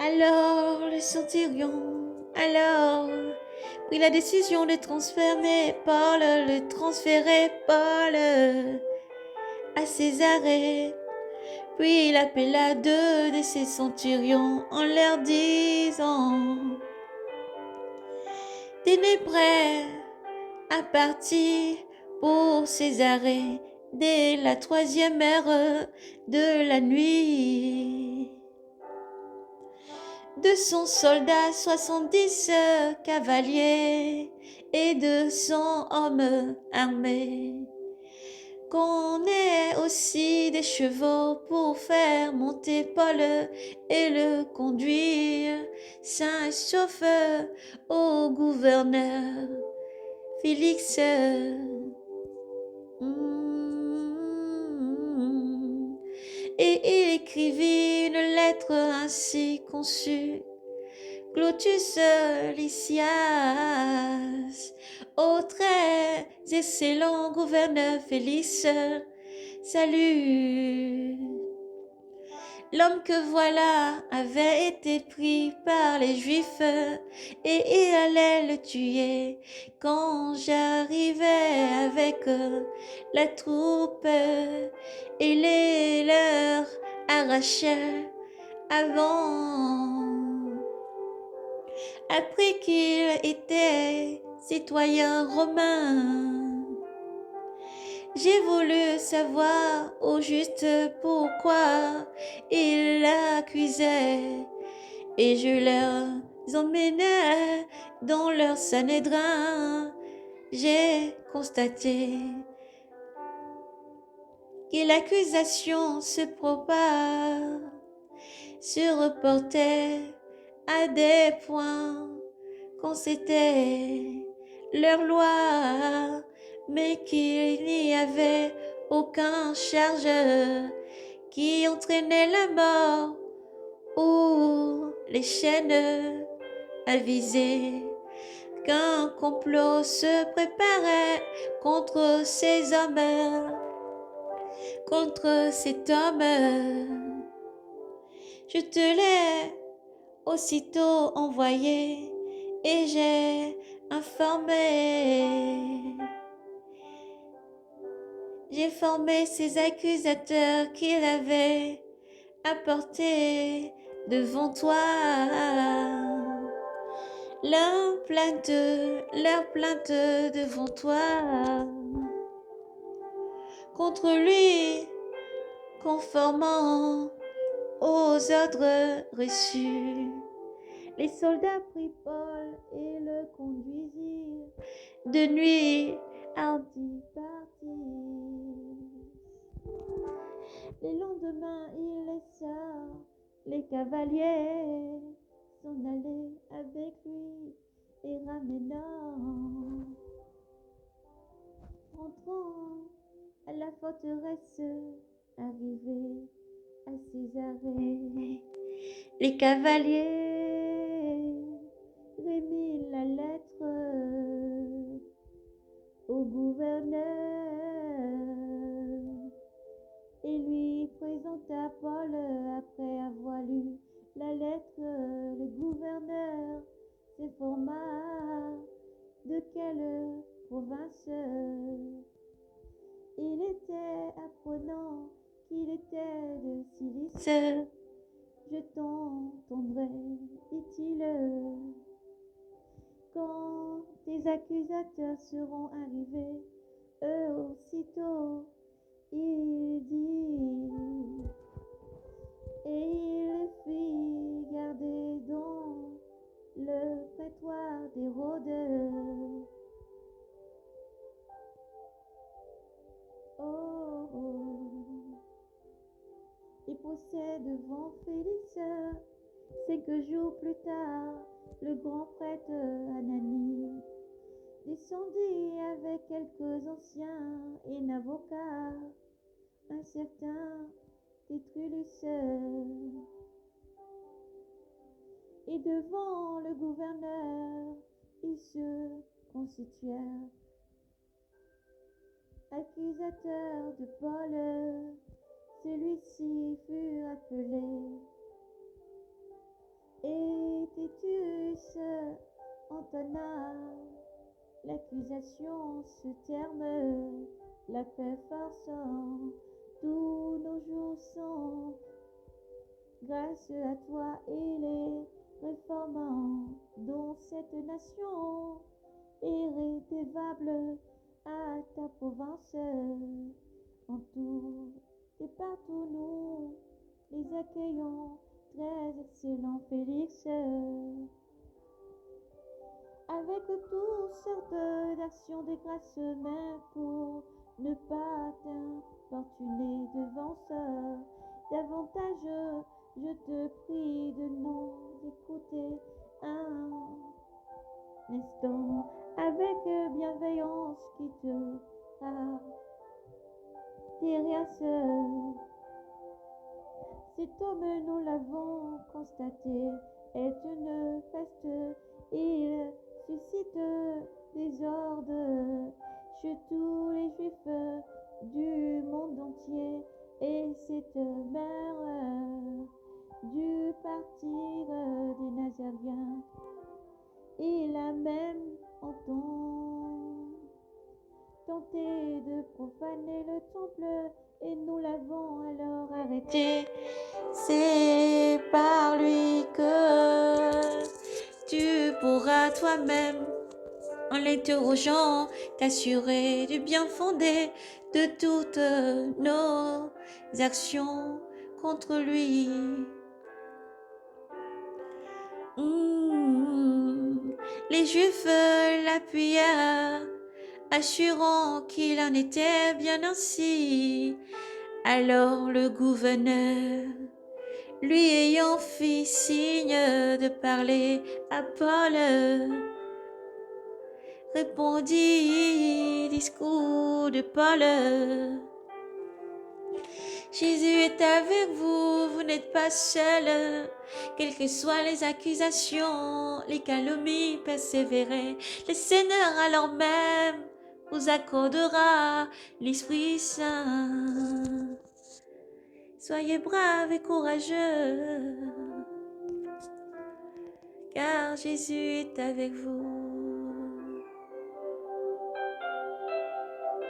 Alors le centurion prit la décision de transférer Paul à Césarée. Puis il appela deux de ses centurions en leur disant: tenez prêt à partir pour Césarée dès la 3e heure de la nuit. 200 soldats, 70 cavaliers et 200 hommes armés. Qu'on ait aussi des chevaux pour faire monter Paul et le conduire sain et sauf au gouverneur Félix. Et il écrivit une lettre ainsi conçue: Clotus Lysias, au très excellent gouverneur Félix, salut. L'homme que voilà avait été pris par les Juifs et il allait le tuer quand j'arrivais avec la troupe et les leur arrachait avant. Après qu'il était citoyen romain, j'ai voulu savoir au juste pourquoi il l'accusait, et je les emmenais dans leur Sanhédrin. J'ai constaté que l'accusation se reportait à des points qu'on c'était leur loi, mais qu'il n'y avait aucun charge qui entraînait la mort ou les chaînes avisées qu'un complot se préparait contre ces hommes, contre cet homme. Je te l'ai aussitôt envoyé et j'ai formé ces accusateurs qu'il avait apportés devant toi. Leur plainte devant toi contre lui, conformant aux ordres reçus. Les soldats prirent Paul et le conduisirent de nuit à Antipatris. Le lendemain, il laissa les cavaliers s'en aller avec lui et ramenant, rentrant à la forteresse, arrivé à Césarée, les cavaliers remirent la lettre au gouverneur et lui présenta Paul. Après avoir lu la lettre, le gouverneur s'informa de quelle province il était, apprenant qu'il était de Cilice. Je t'entendrai, dit-il, quand tes accusateurs seront arrivés. Eux aussitôt, il dit, et il fit garder dans le prétoire d'Hérode. Il poussait devant Félix. 5 jours plus tard, le grand prêtre Ananie descendit avec quelques anciens et un avocat, un certain Tertullus, et devant le gouverneur, ils se constituèrent accusateurs de Paul. Celui-ci fut appelé Jésus entonna l'accusation, ce terme, la paix forçant, tous nos jours sont grâce à toi et les réformants, dont cette nation est rédévable à ta province. En tout et partout nous les accueillons, très excellent Félix. Avec toutes sortes d'actions de grâce, mais pour ne pas t'importuner devant ça, davantage, je te prie de nous écouter un instant avec bienveillance qui te intéresse. Cet homme, nous l'avons constaté, est une peste. Il suscite désordre chez tous les juifs du monde entier. Et cette mère dut partir des Nazaréens. Il a même tenté de profaner le temple et nous l'avons alors arrêté. C'est par lui que tu pourras toi-même, en l'interrogeant, t'assurer du bien fondé de toutes nos actions contre lui. Les Juifs l'appuyèrent, assurant qu'il en était bien ainsi. Alors le gouverneur, lui ayant fait signe de parler à Paul, répondit, discours de Paul: Jésus est avec vous, vous n'êtes pas seul. Quelles que soient les accusations, les calomnies, persévérez. Le Seigneur alors même vous accordera l'Esprit Saint. Soyez braves et courageux, car Jésus est avec vous.